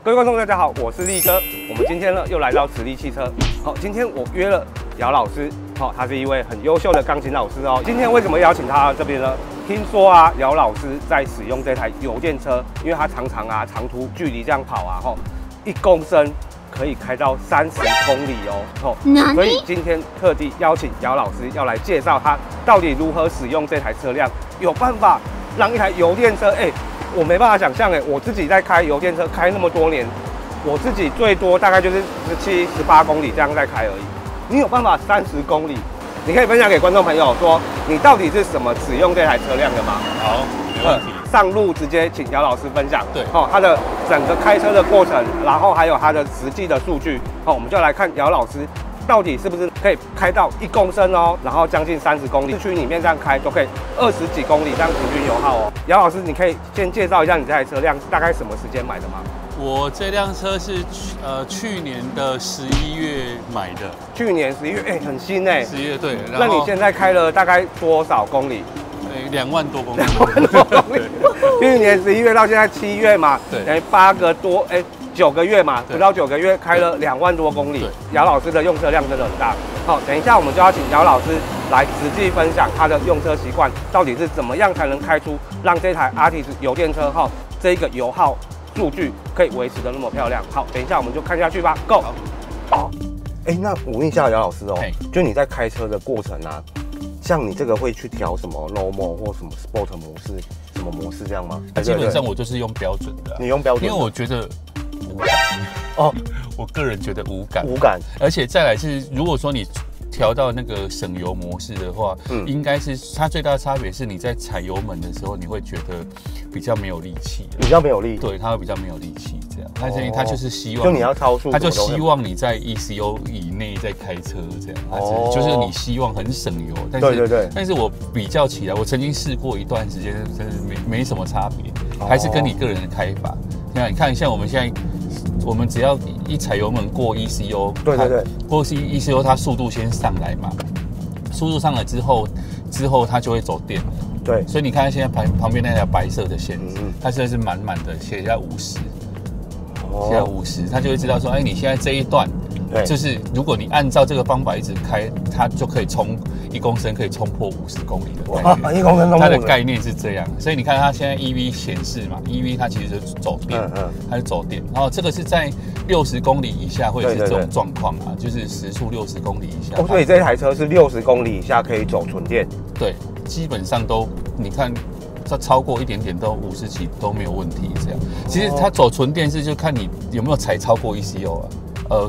各位观众，大家好，我是力哥。我们今天呢又来到慈力汽车。好，今天我约了姚老师，他是一位很优秀的钢琴老师哦。今天为什么邀请他到这边呢？听说啊，姚老师在使用这台油电车，因为他常常长途距离这样跑啊，1公升可以开到30公里哦。所以今天特地邀请姚老师要来介绍他到底如何使用这台车辆，有办法让一台油电车，我没办法想象我自己在开油电车开那么多年，我自己最多大概就是17、18公里这样在开而已。你有办法30公里？你可以分享给观众朋友说，你到底是怎么使用这台车辆的吗？好，没问题。上路直接请姚老师分享。对，他的整个开车的过程，然后还有他的实际的数据。我们就来看姚老师到底是不是可以开到1公升哦，然后将近30公里，市区里面这样开都可以20几公里这样平均油耗哦。姚老师，你可以先介绍一下你这台车辆大概什么时间买的吗？我这辆车是去年的11月买的。去年11月，很新哎。11月对。那你现在开了大概多少公里？2万多公里。2万多公里。去年11月到现在7月嘛，对，等于8个多9个月嘛，不到9个月开了2万多公里。姚老师的用车量真的很大。好，等一下我们就要请姚老师来实际分享他的用车习惯，到底是怎么样才能开出让这台 Artis 油电车这个油耗数据可以维持的那么漂亮。好，等一下我们就看下去吧 ，Go。好，那我问一下姚老师就你在开车的过程啊，像你这个会去调什么 Normal 或什么 Sport 模式，什么模式这样吗？基本上我就是用标准的。你用标准，因为我觉得无感我个人觉得无感，而且再来是，如果说你调到那个省油模式的话，应该是它最大的差别是你在踩油门的时候，你会觉得比较没有力气，对，它会比较没有力气这样。但是它就是希望，就你要超速，它就希望你在 ECO 以内在开车这样，就是你希望很省油。但是我比较起来，我曾经试过一段时间，真的没什么差别，还是跟你个人的开法。你看，像我们现在。我们只要一踩油门过 ECO， 过 ECO 它速度先上来嘛，速度上来之后它就会走电。对，所以你看现在旁边那条白色的线，它现在是满满的，写下50，写下50，它就会知道说，你现在这一段，就是如果你按照这个方法一直开，它就可以冲1公升可以冲破50公里的概念。1公升，它的概念是这样，所以你看它现在 EV 显示嘛 ，EV 它其实是走电，它是走电。然后这个是在60公里以下会是这种状况啊，就是时速60公里以下。所以这台车是60公里以下可以走纯电。对，基本上都你看。它超过一点点都50几都没有问题，这样。其实它走纯电是就看你有没有踩超过 ECO 啊。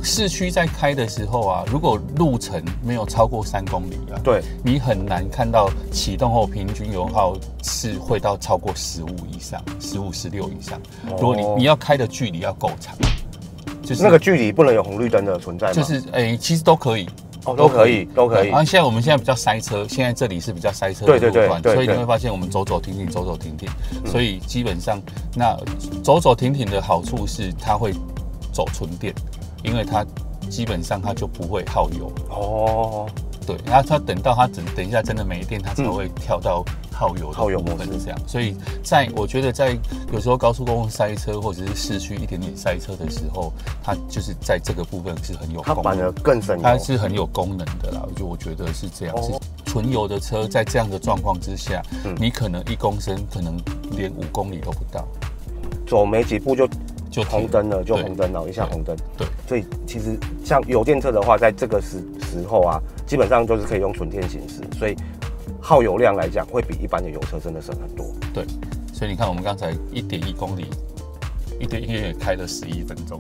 市区在开的时候啊，如果路程没有超过3公里啊，对，你很难看到启动后平均油耗是会到超过15以上，15、16以上。如果你要开的距离要够长，就是那个距离不能有红绿灯的存在吗？就是其实都可以。都可以。然后我们现在比较塞车，现在这里是比较塞车的路段，所以你会发现我们走走停停，所以基本上那走走停停的好处是它会走纯电，因为它基本上它就不会耗油。对，然后它等到它等一下真的没电，它才会跳到耗油的部分这样。所以我觉得在有时候高速公路塞车或者是市区一点点塞车的时候，它就是在这个部分是很有功能，它反而更省油，它是很有功能的啦。我觉得是这样，是纯油的车在这样的状况之下，你可能1公升可能连5公里都不到，走没几步就红灯了，一下红灯。对，所以其实像油电车的话，在这个时候啊，基本上就是可以用纯电行驶，所以耗油量来讲，会比一般的油车真的省很多。对，所以你看我们刚才1.1公里，1.1也开了11分钟。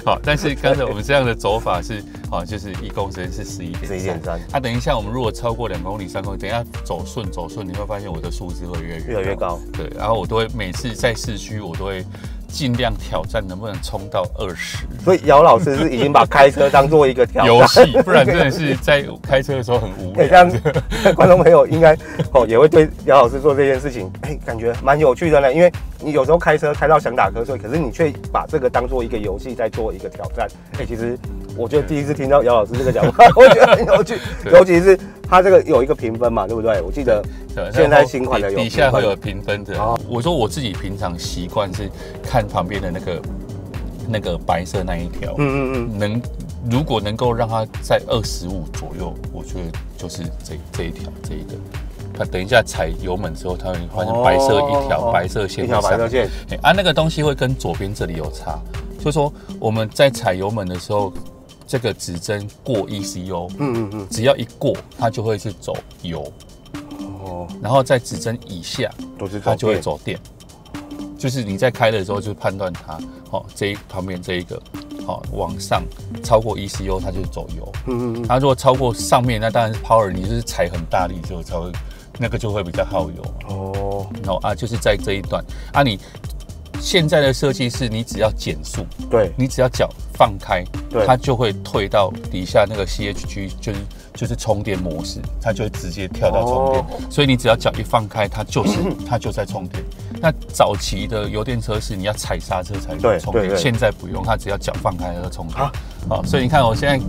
好，但是刚才我们这样的走法是，就是1公升是11.3。它等一下我们如果超过2公里、3公里，等一下走顺，你会发现我的数字会越来越高。对，然后我都会每次在市区，我都会尽量挑战能不能冲到20。所以姚老师是已经把开车当做一个挑战游戏，不然真的是在开车的时候很无聊。这样观众朋友应该也会对姚老师做这件事情，感觉蛮有趣的呢。因为你有时候开车开到想打瞌睡，可是你却把这个当做一个游戏在做一个挑战。其实我觉得第一次听到姚老师这个讲法，我觉得很有趣，尤其是它这个有一个评分嘛，对不对？我记得现在新款的有底下会有评分的。我说我自己平常习惯是看旁边的那个白色那一条，如果能够让它在25左右，我觉得就是这一条这一个。它等一下踩油门之后，它会换成白色一条白色线，一条白色线。那个东西会跟左边这里有差，就是说我们在踩油门的时候，这个指针过 ECO， 只要一过，它就会是走油，然后在指针以下，它就会走电。就是你在开的时候，就判断它，旁边这一个，往上超过 ECO， 它就走油。它如果超过上面，那当然是 power， 你就是踩很大力就才会，那个就会比较耗油。然后就是在这一段，你现在的设计是你只要减速，对，你只要脚放开，它就会退到底下那个 CHG， 就是充电模式，它就会直接跳到充电。所以你只要脚一放开，它就在充电。那早期的油电车是你要踩刹车才能充电，现在不用，它只要脚放开它就充电。所以你看我现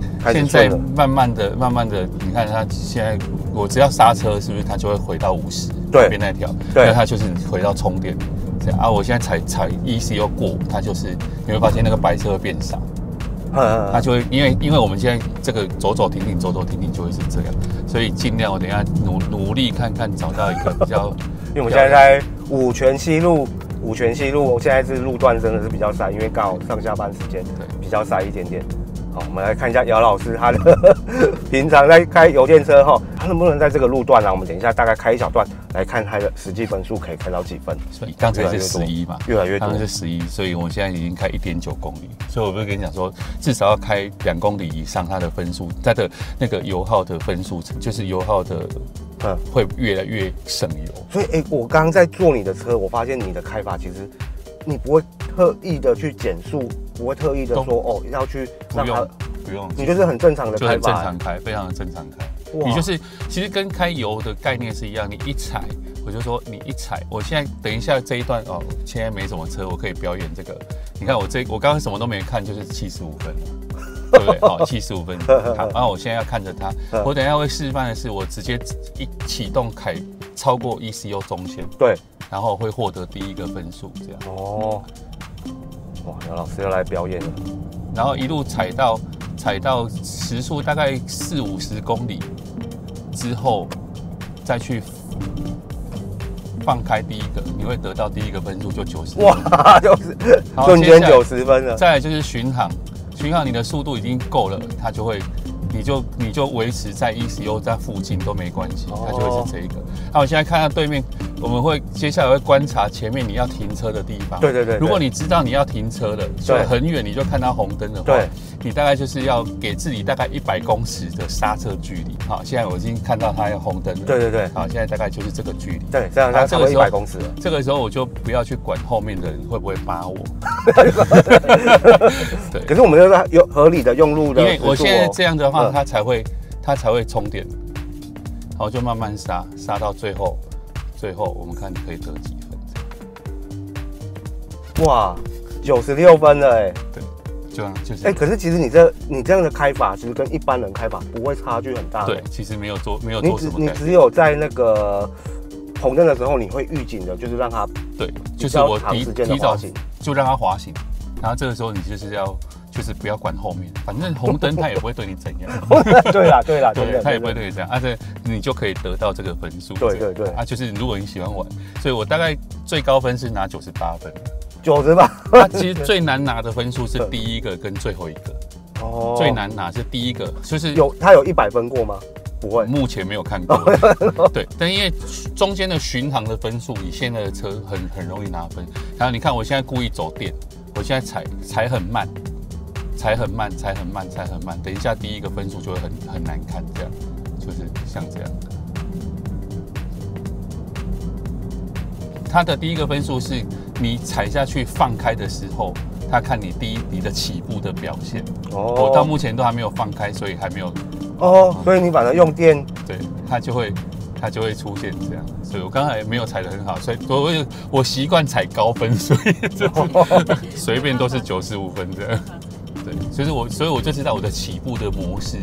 在慢慢的，你看它现在我只要刹车，是不是它就会回到50？对，边那条，那它就是回到充电。这样我现在踩 ECO 过，它就是你会发现那个白色会变少。它就会因为我们现在这个走走停停就会是这样，所以尽量我等一下努力看看找到一个比较，因为我们现在在五权西路，我现在是路段真的是比较塞，因为刚好上下班时间比较塞一点点。好，我们来看一下姚老师他的平常在开油电车他能不能在这个路段我们等一下大概开一小段来看他的实际分数可以开到几分？所以刚才是11嘛，越来越多，刚才是11，所以我们现在已经开1.9公里，所以我不是跟你讲说，至少要开2公里以上，它的分数，它的那个油耗的分数，就是油耗的。会越来越省油。所以我刚刚在坐你的车，我发现你的开法其实你不会特意的去减速，不会特意的说要去让它不用，你就是很正常的开法，就很正常开，非常的正常开。你就是其实跟开油的概念是一样，你一踩，我就说你一踩，我现在等一下这一段现在没什么车，我可以表演这个。你看我刚刚什么都没看，就是75分。对不对？75分。好，然后我现在要看着它。我等一下会示范的是，我直接一启动开超过 ECO 中线，对，然后会获得第一个分数，这样。哇，姚老师要来表演了。然后一路踩到时速大概40-50公里之后，再去放开第一个，你会得到第一个分数就90分。哇，就是瞬间90分了。再来就是巡航你的速度已经够了，它就会，你就维持在 ECO 在附近都没关系，它就会是这一个。那我现在看到对面，我们会接下来会观察前面你要停车的地方。对。如果你知道你要停车了，就很远你就看到红灯的话，你大概就是要给自己大概100公尺的刹车距离。好，现在我已经看到它要红灯了。对。好，现在大概就是这个距离。对，这样它超过100公尺了。这个时候我就不要去管后面的人会不会扒我。对。可是我们就是有合理的用路的，因为我现在这样的话，它才会充电。好，就慢慢刹到最后我们看可以得几分。哇，96分了对。就是可是其实你这样的开法，其实跟一般人开法不会差距很大。对，其实没有做什么改变。你只有在那个红灯的时候，你会预警的，就是让它就是我提早就让它滑行，然后这个时候你就是不要管后面，反正红灯它也不会对你怎样。对啦，它也不会对你这样，这你就可以得到这个分数。对，就是如果你喜欢玩，所以我大概最高分是拿98分。98，它其实最难拿的分数是第一个跟最后一个。最难拿是第一个，就是它有100分过吗？不会，目前没有看过。对，但因为中间的巡航的分数，以现在的车很容易拿分。然后你看，我现在故意走电，我现在踩很慢，等一下第一个分数就会很难看，这样就是像这样。它的第一个分数是你踩下去放开的时候，它看你的起步的表现。我到目前都还没有放开，所以还没有。所以你反正用电，对，它就会出现这样。所以我刚才没有踩得很好，所以我习惯踩高分，所以随便都是95分这样。对，所以我就知道我的起步的模式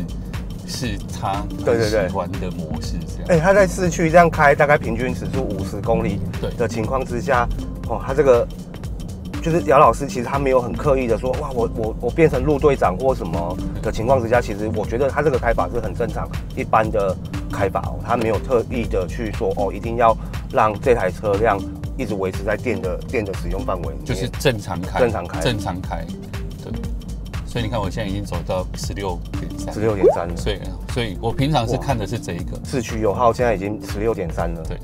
是他喜欢的模式这样。他在市区这样开，大概平均时速50公里的情况之下，他这个就是姚老师，其实他没有很刻意的说，哇，我变成路队长或什么的情况之下，其实我觉得他这个开法是很正常一般的开法他没有特意的去说一定要让这台车辆一直维持在电的使用范围，就是正常开。对，所以你看我现在已经走到16.3了，所以我平常是看的是这一个市区油耗，现在已经16.3了。对，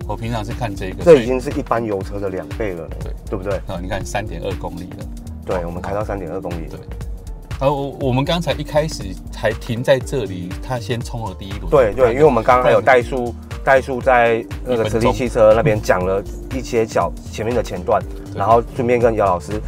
我平常是看这个，这已经是一般油车的2倍了，对不对？你看3.2公里了，对，我们开到3.2公里，对。我们刚才一开始还停在这里，他先冲了第一轮。对，因为我们刚刚还有代数在那个磁力汽车那边讲了一些前面的前段，然后顺便跟姚老师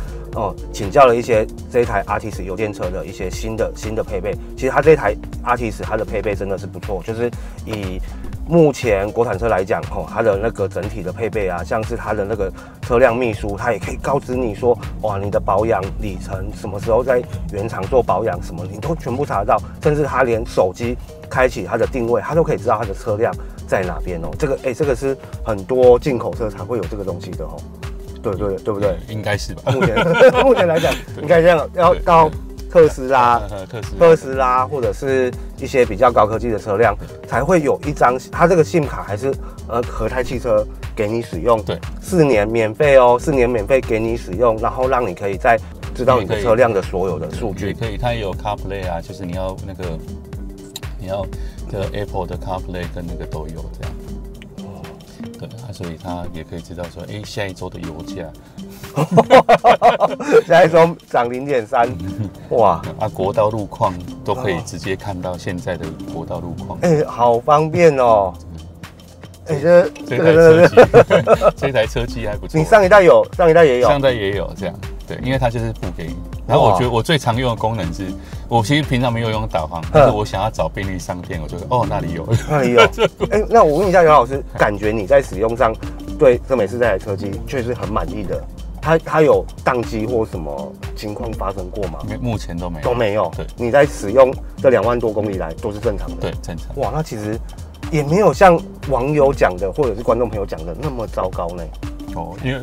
请教了一些这一台 Artis 油电车的一些新的配备。其实它这台 Artis 它的配备真的是不错，就是以目前国产车来讲，它的那个整体的配备啊，像是它的那个车辆秘书，它也可以告知你说，哇，你的保养里程什么时候在原厂做保养，什么你都全部查得到，甚至它连手机开启它的定位，它都可以知道它的车辆在哪边这个是很多进口车才会有这个东西的对不对？应该是吧。目前来讲，应该这样，要到特斯拉或者是一些比较高科技的车辆才会有一张，它这个 SIM 卡还是和泰汽车给你使用，对，4年免费4年免费给你使用，然后让你可以再知道你的车辆的所有的数据。也可以，它也有 CarPlay 啊，就是你要Apple 的 CarPlay 跟那个都有这样。对所以他也可以知道说，下一周的油价，下一周涨0.3，哇！国道路况都可以直接看到现在的国道路况，好方便哦。这台车机还不错。你上一代也有，上一代也有这样，对，因为它就是付给你。然后我觉得我最常用的功能是，我其实平常没有用导航，但是我想要找便利商店，我就那里有。那我问一下姚老师，感觉你在使用上对这美式这台车机确实很满意的，它有宕机或什么情况发生过吗？目前都没有。对，你在使用这2万多公里来都是正常的。对，正常。哇，那其实也没有像网友讲的或者是观众朋友讲的那么糟糕呢。因为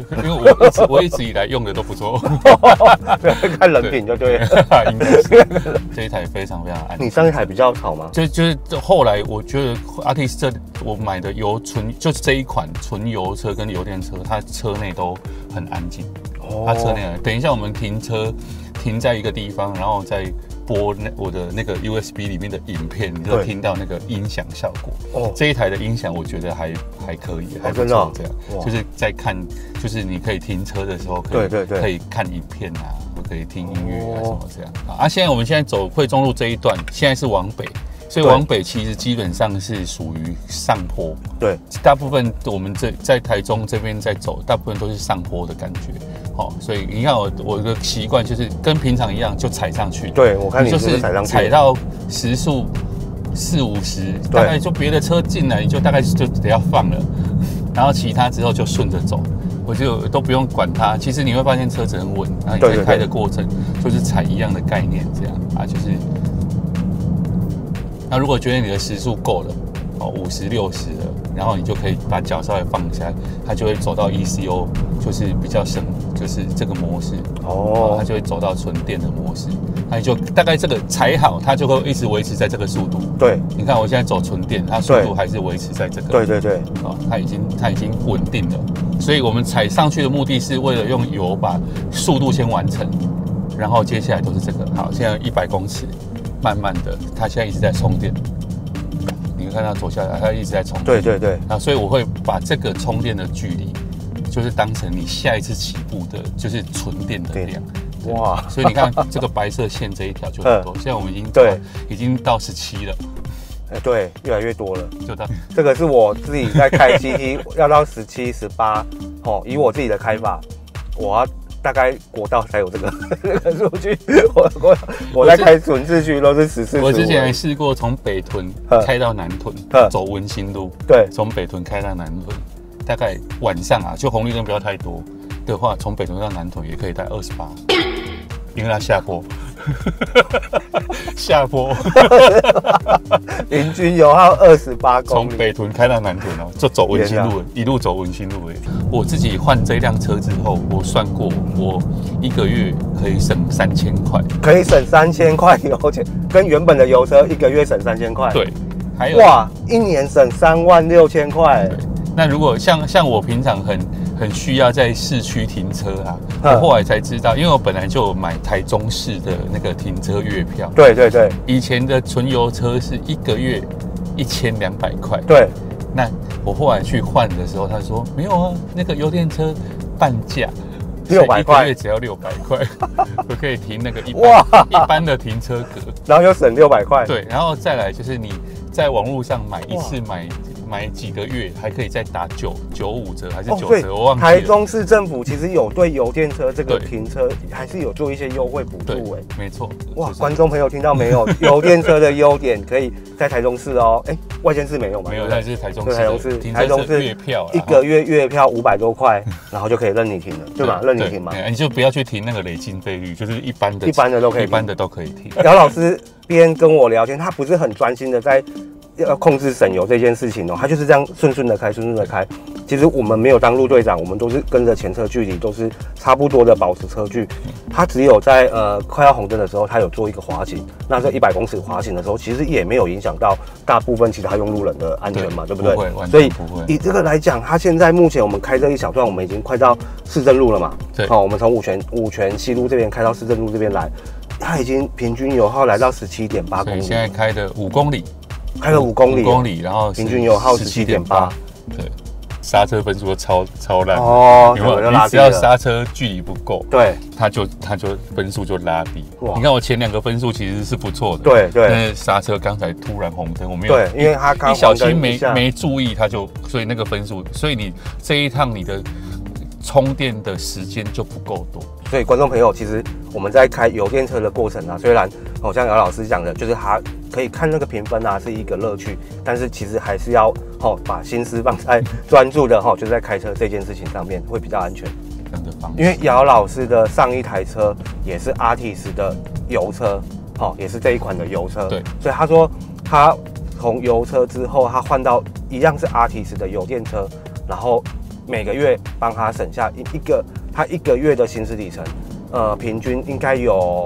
我一直以来用的都不错，看人品就对了。应该是这一台非常安全。你上一台比较吵吗？就是后来我觉得 Artis 我买的就是这一款纯油车跟油电车，它车内都很安静。它车内等一下我们停在一个地方，然后再播我的那个 USB 里面的影片，你就听到那个音响效果。这一台的音响我觉得还可以，还不错。这样就是在看，就是你可以停车的时候可以看影片啊，或可以听音乐啊什么这样。现在我们走惠中路这一段，现在是往北。所以往北其实基本上是属于上坡，对，大部分我们在台中这边在走，大部分都是上坡的感觉，所以你看我的习惯就是跟平常一样，就踩上去。对，我看你就是踩到时速40-50，大概就别的车进来，你就大概就得要放了，然后其他之后就顺着走，我就都不用管它。其实你会发现车子很稳，然后你在开的过程就是踩一样的概念，这样就是。那如果觉得你的时速够了，50、60了，然后你就可以把脚稍微放下来，它就会走到 ECO， 就是比较省，就是这个模式它就会走到纯电的模式，那你就大概这个踩好，它就会一直维持在这个速度。对，你看我现在走纯电，它速度还是维持在这个。对，它已经稳定了，所以我们踩上去的目的是为了用油把速度先完成，然后接下来都是这个。好，现在100公尺。慢慢的，它现在一直在充电，你看它走下来，它一直在充电。对，所以我会把这个充电的距离，就是当成你下一次起步的，就是纯电的量。哇！所以你看这个白色线这一条就很多，现在我们已经到17了。对，越来越多了。就到这个是我自己在开 GT 要到17、18，以我自己的开法，我要。大概国道才有这个数据，我在开纯市区都是14、15。我之前还试过从北屯开到南屯，走文心路，对，从北屯开到南屯，大概晚上就红绿灯不要太多的话，从北屯到南屯也可以带28，因为它下坡。下坡，平均油耗28公从里，北屯开到南屯哦，就走文心路，一路走文心路诶。我自己换这辆车之后，我算过，我1个月可以省3000块，可以省3000块油钱，跟原本的油车1个月省3000块。对，还有哇，1年省36000块。那如果像我平常很需要在市区停车啊，我后来才知道，因为我本来就有买台中市的那个停车月票。对对对，以前的纯油车是1个月1200块。对，那我后来去换的时候，他说没有啊，那个油电车半价，600块，一个月只要600块，我可以停那个一般的停车格，然后又省600块。对，然后再来就是你在网络上买一次买几个月，还可以再打95折还是9折，我忘记了。台中市政府其实有对油电车这个停车还是有做一些优惠补助哎，没错。哇，观众朋友听到没有？油电车的优点可以在台中市哦，哎，外县市没有吗？没有，但是台中市台中市月票1个月月票500多块，然后就可以任你停了，对吧？任你停嘛，你就不要去停那个累进费率，就是一般的都可以，一般的都可以停。姚老师边跟我聊天，他不是很专心的在要控制省油这件事情哦，他就是这样顺顺的开。其实我们没有当路队长，我们都是跟着前车距离，都是差不多的保持车距。他只有在快要红灯的时候，他有做一个滑行。那这100公尺滑行的时候，其实也没有影响到大部分其他用路人的安全嘛，对不对？所以以这个来讲，他现在目前我们开这一小段，我们已经快到市政路了嘛。对，好，我们从五权西路这边开到市政路这边来，他已经平均油耗来到17.8公里。现在开的5公里。开了5公里，然后平均油耗17.8，对，刹车分数都超烂哦，有没有？你只要刹车距离不够，对，它就分数就拉低。你看我前2个分数其实是不错的，对，但是刹车刚才突然红灯，我没有，对，因为它刚一小心没注意，所以那个分数，所以你这一趟你的充电的时间就不够多。所以观众朋友，其实我们在开油电车的过程啊，虽然像姚老师讲的，就是他可以看那个评分啊是一个乐趣，但是其实还是要把心思放在专注的就是在开车这件事情上面会比较安全。因为姚老师的上一台车也是 Artis 的油车，也是这一款的油车，对，所以他说他从油车之后，他换到一样是 Artis 的油电车，然后每个月帮他省下他1个月的行驶里程，平均应该有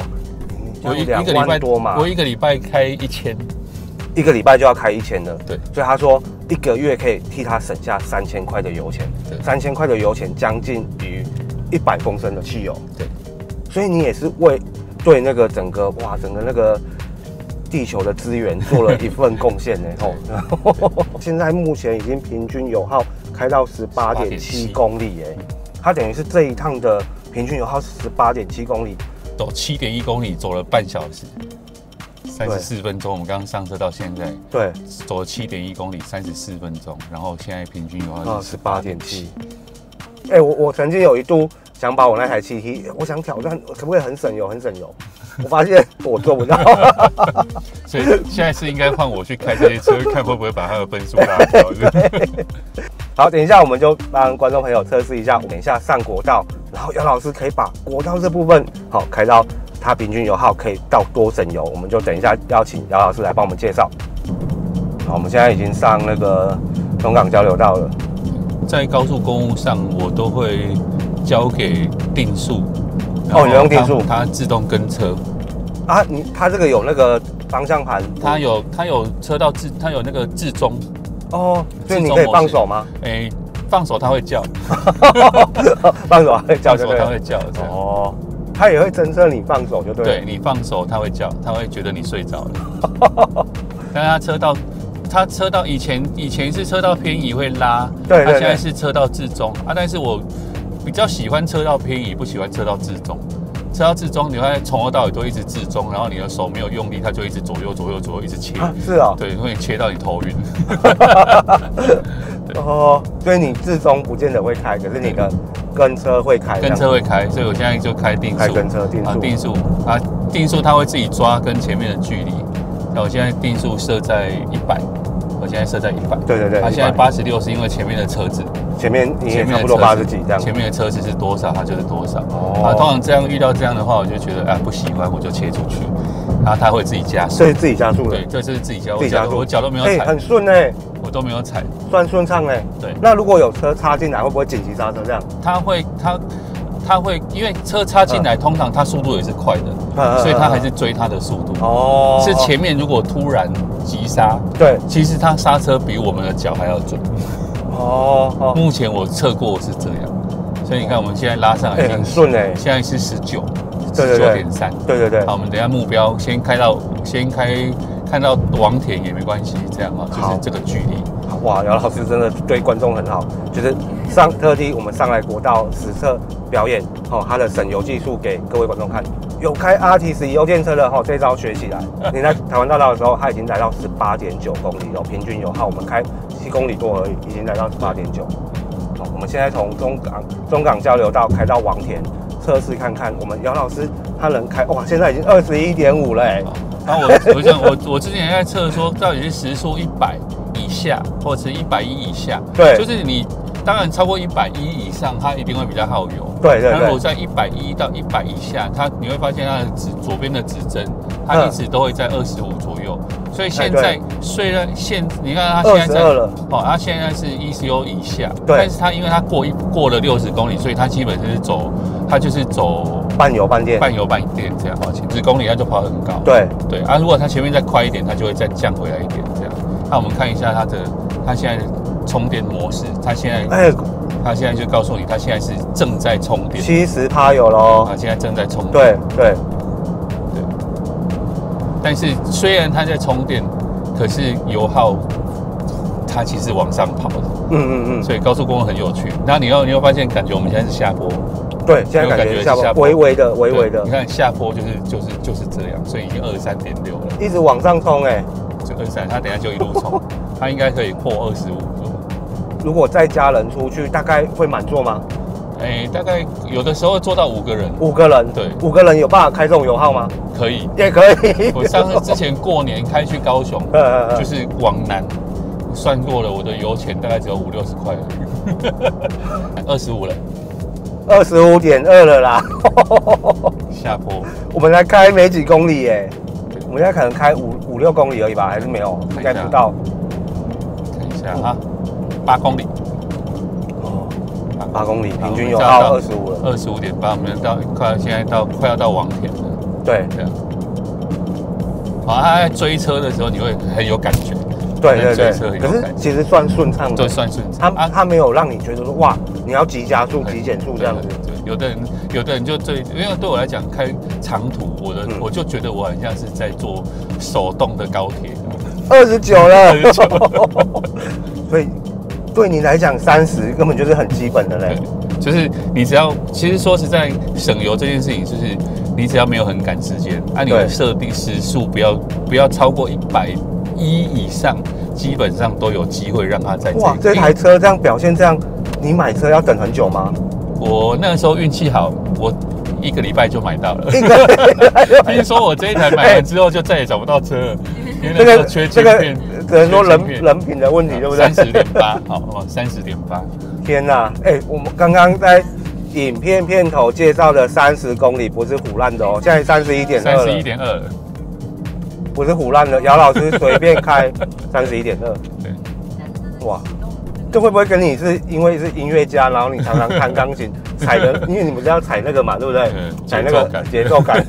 2万多嘛。我1个礼拜开1000，1个礼拜就要开1000了。对，所以他说1个月可以替他省下3000块的油钱，3000块的油钱将近于100公升的汽油。对，所以你也是对那个整个那个地球的资源做了一份贡献呢。现在目前已经平均油耗开到18.7公里哎。它等于是这一趟的平均油耗18.7公里，走7.1公里，走了半小时，34分钟。我们刚刚上车到现在，对，走了7.1公里，34分钟，然后现在平均油耗是18.7。哎，我曾经有一度想把我那台7T，我想挑战可不可以很省油，我发现我做不到。所以现在是应该换我去开这些车，看会不会把它的分数拉高。好，等一下我们就帮观众朋友测试一下，等一下上国道，然后姚老师可以把国道这部分开到它平均油耗可以到多省油，我们就等一下邀请姚老师来帮我们介绍。好，我们现在已经上那个中港交流道了。在高速公路上，我都会交给定速。你用定速，它自动跟车。啊，它这个有那个方向盘，它有车道它有那个置中。所以你可以放手吗？放手它会叫，放手它会叫，它会叫。它也会侦测你放手就对了。对，你放手它会叫，它会觉得你睡着了。但是它车道以前是车道偏移会拉，对，它现在是车道置中啊。但是我比较喜欢车道偏移，不喜欢车道置中。车道置中，你会从头到尾都一直置中，然后你的手没有用力，它就一直左右一直切。是啊，对，会切到你头晕。所以你置中不见得会开，可是你的跟车会开。跟车会开，所以我现在就开定速。开跟车定速它会自己抓跟前面的距离。那我现在定速设在100，我现在设在100。对。它现在86是因为前面的车子前面你也差不多80几这样，前面的车子是多少，它就是多少。啊，通常这样遇到这样的话，我就觉得不喜欢，我就切出去，然后它会自己加速。这是自己加速的。对，这是自己加速，我脚都没有踩，很顺哎，我都没有踩，算顺畅哎。对，那如果有车插进来，会不会紧急刹车这样？它会，因为车插进来，通常它速度也是快的，所以它还是追它的速度。哦，是前面如果突然急刹，对，其实它刹车比我们的脚还要准。哦，目前我测过是这样，所以你看我们现在拉上来很顺哎，现在是19.3，对。好，我们等一下目标先看到王田也没关系，这样啊，就是这个距离。哇，姚老师真的对观众很好，就是特地我们上来国道实测表演，他的省油技术给各位观众看。有开 RT11油电车的这招学起来。你在台湾大道的时候，它已经来到18.9公里了，平均油耗我们开7公里多而已，已经来到18.9。好，我们现在从中港交流道开到王田，测试看看我们姚老师他能开，哇，现在已经21.5了哎。然后我之前也在测说，到底是时速100以下，或者是110以下。对，就是你当然超过110以上，它一定会比较耗油。对。那如果在110到100以下，你会发现它的左边的指针，它一直都会在25左右。所以现在虽然你看它现在在22了，它现在是 ECO 以下，对。但是它因为它过了60公里，所以它基本是走半油半电这样，10公里它就跑很高。对啊，如果它前面再快一点，它就会再降回来一点这样。那我们看一下它现在的充电模式，它现在就告诉你，它现在是正在充电，70%有咯。它现在正在充电。对。但是虽然它在充电，可是油耗它其实往上跑的。所以高速公路很有趣。然后你会发现，感觉我们现在是下坡。对，现在感觉下坡，微微的。你看下坡就是这样，所以已经23.6了，一直往上冲哎。就23，它等一下就一路冲，它应该可以破25。如果再加人出去，大概会满座吗？大概有的时候坐到5个人。5个人，对，5个人有办法开这种油耗吗？可以，也可以。我上次之前过年开去高雄，就是往南，算过了，我的油钱大概只有50-60块而已。25了，25.2了啦。下坡，我们才开没几公里耶，我们现在可能开5-6公里而已吧，还是没有？应该不到。看一下哈，8公里。8公里，平均油耗25了，25.8，我们现在快要到王田了。对。好，他在追车的时候，你会很有感觉。对。可是其实算顺畅的。对，算顺畅。他没有让你觉得说哇，你要急加速、急减速这样子。有的人就因为对我来讲开长途，我就觉得我很像是在坐手动的高铁。29了。所以。对你来讲，30根本就是很基本的嘞。就是你只要，其实说实在，省油这件事情，就是你只要没有很赶时间，你的设定时速不要超过110以上，基本上都有机会让它在。哇，这台车这样表现这样，你买车要等很久吗？我那个时候运气好，我1个礼拜就买到了。听说我这一台买完之后就再也找不到车了，因为那时候缺晶片。只能说人品的问题，对不对？30.8，好，30.8。天哪，我们刚刚在影片片头介绍的30公里不是唬烂的哦，现在31.2了。31.2，不是唬烂的，姚老师随便开31.2。对。哇，这会不会跟你是因为是音乐家，然后你常常弹钢琴踩的？因为你们是要踩那个嘛，对不对？踩那个节奏感。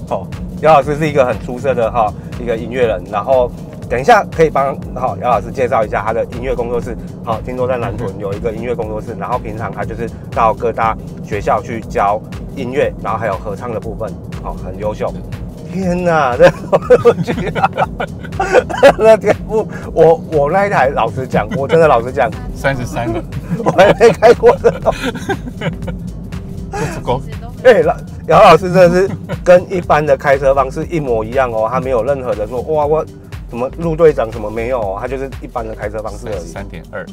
好。姚老师是一个很出色的一个音乐人，然后等一下可以帮姚老师介绍一下他的音乐工作室。听说在南屯有一个音乐工作室，然后平常他就是到各大学校去教音乐，然后还有合唱的部分，很优秀。天哪，这那天我那一台老实讲，我真的老实讲，33了，我还没开过这种。不够。姚老师真的是跟一般的开车方式一模一样哦，他没有任何的说哇我什么陆队长什么没有哦，他就是一般的开车方式而已。3.2，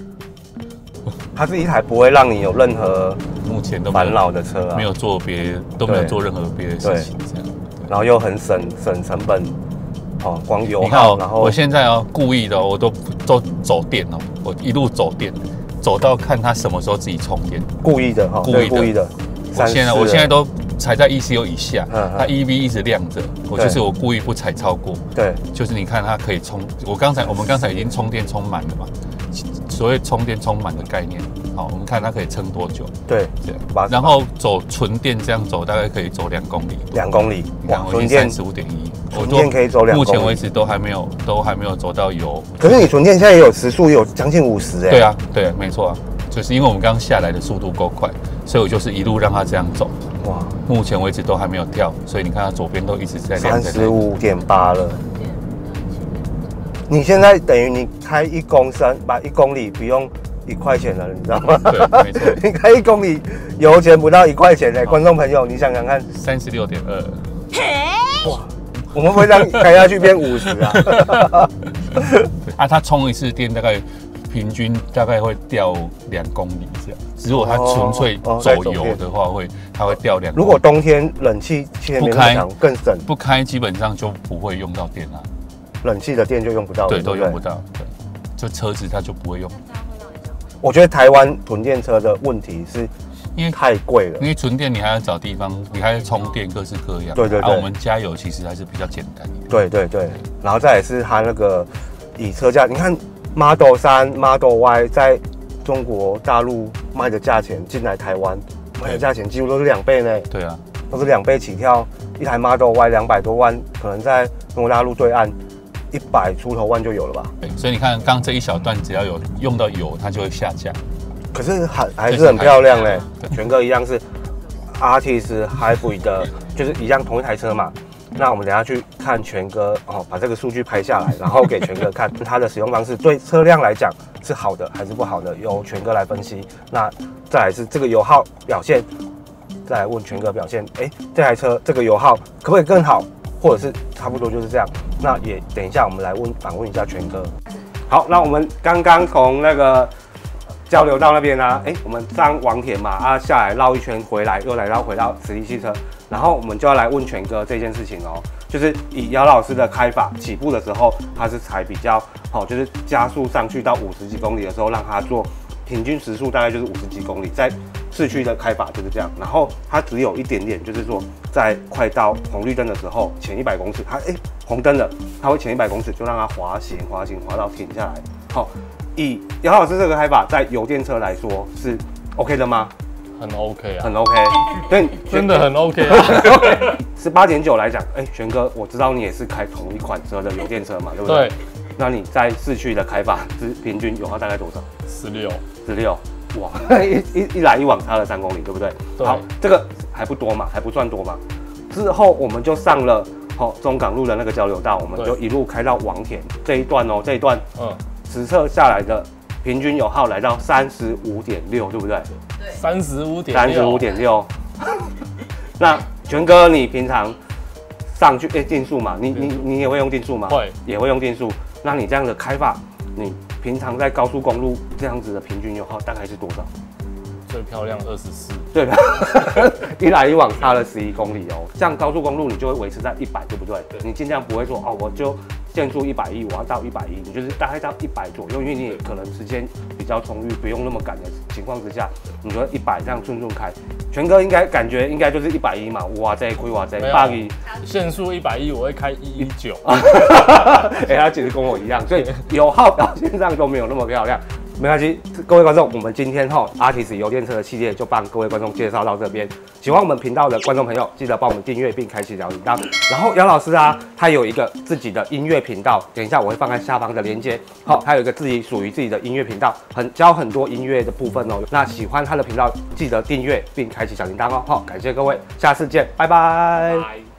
它是一台不会让你有任何目前都烦恼的车啊，没有做任何别的事情这样，然后又很省成本，哦，光油耗，然后我现在故意的我都走电哦，我一路走电，走到看它什么时候自己充电，故意的哈，故意的。我现在都踩在 ECU 以下，它 EV 一直亮着，我故意不踩超过。对，就是你看它可以充，我们刚才已经充电充满了嘛，所谓充电充满的概念。好，我们看它可以撑多久。对，然后走纯电这样走，大概可以走2公里。2公里，你看我已经35.1，纯电可以走2公里。目前为止都还没有走到油。可是你纯电现在也有时速有将近50哎。对啊，对，没错啊，就是因为我们刚下来的速度够快，所以我就是一路让它这样走。哇，目前为止都还没有跳，所以你看它左边都一直在亮。35.8了。你现在等于你开1公升，把1公里不用1块钱了，你知道吗？对，没错。你开1公里油钱不到1块钱哎，观众朋友，你想想看，36.2。哇，我们会让你开下去变50啊？啊，它充一次电大概平均大概会掉2公里这样。如果它纯粹走油的话，它会掉2公里。如果冬天冷气不开更省，不开基本上就不会用到电啦。冷气的电就用不到了，对，都用不到，对，就车子它就不会用。我觉得台湾纯电车的问题是，因为太贵了，因为纯电你还要找地方，你还要充电，各式各样。对对对。我们加油其实还是比较简单一点。对对对。然后再来是它那个以车价，你看 Model 3、Model Y 在中国大陆卖的价钱进来台湾卖的价钱几乎都是2倍呢。对啊，都是2倍起跳，一台 Model Y 200多万，可能在中国大陆对岸100出头万就有了吧？对，所以你看，刚这一小段只要有用到油，它就会下架。可是还是很漂亮嘞，全哥一样是 Altis Hybrid 的，就是一样同一台车嘛。那我们等一下去看全哥把这个数据拍下来，然后给全哥看它的使用方式对车辆来讲是好的还是不好的，由全哥来分析。那再来是这个油耗表现，再来问全哥表现，这台车这个油耗可不可以更好？或者是差不多就是这样，那也等一下我们来反问一下全哥。好，那我们刚刚从那个交流道那边啊，我们上王田嘛，下来绕一圈回来，又回到实力汽车，然后我们就要来问全哥这件事情哦，就是以姚老师的开法，起步的时候他是才比较就是加速上去到50几公里的时候，让他做平均时速大概就是50几公里，在市区的开法就是这样，然后它只有一点点，就是说在快到红绿灯的时候，前100公尺，它红灯了，它会前100公尺就让它滑行到停下来。好，以姚老师这个开法，在油电车来说是 OK 的吗？很 OK 啊，很 OK， 对，真的很 OK 啊。18.9来讲，玄哥，我知道你也是开同一款车的油电车嘛，对不对？对。那你在市区的开法平均油耗大概多少？16。哇，一来一往差了3公里，对不对？对。好，这个还不多嘛，还不算多嘛。之后我们就上了中港路的那个交流道，我们就一路开到王田这一段哦，这一段实测下来的平均油耗来到35.6，对不对？对，35.6。那全哥，你平常上去定速嘛？你也会用定速吗？会，也会用定速。那你这样的开法，你平常在高速公路这样子的平均油耗大概是多少？最漂亮24，对吧？一来一往差了11公里哦。像高速公路你就会维持在100，对不对？对，你尽量不会说我就限速110，我要到110，你就是大概到100左右，因为你也可能时间比较充裕，不用那么赶的情况之下，你说100这样顺开。全哥感觉应该就是110嘛，哇这亏哇这8限速110，我会开119。他其实跟我一样，所以油耗表现上都没有那么漂亮。没关系，各位观众，我们今天Altis 油电车的系列就帮各位观众介绍到这边。喜欢我们频道的观众朋友，记得帮我们订阅并开启小铃铛。然后姚老师啊，他有一个自己的音乐频道，等一下我会放在下方的链接。他有一个属于自己的音乐频道，教很多音乐的部分哦。那喜欢他的频道，记得订阅并开启小铃铛哦。感谢各位，下次见，拜拜。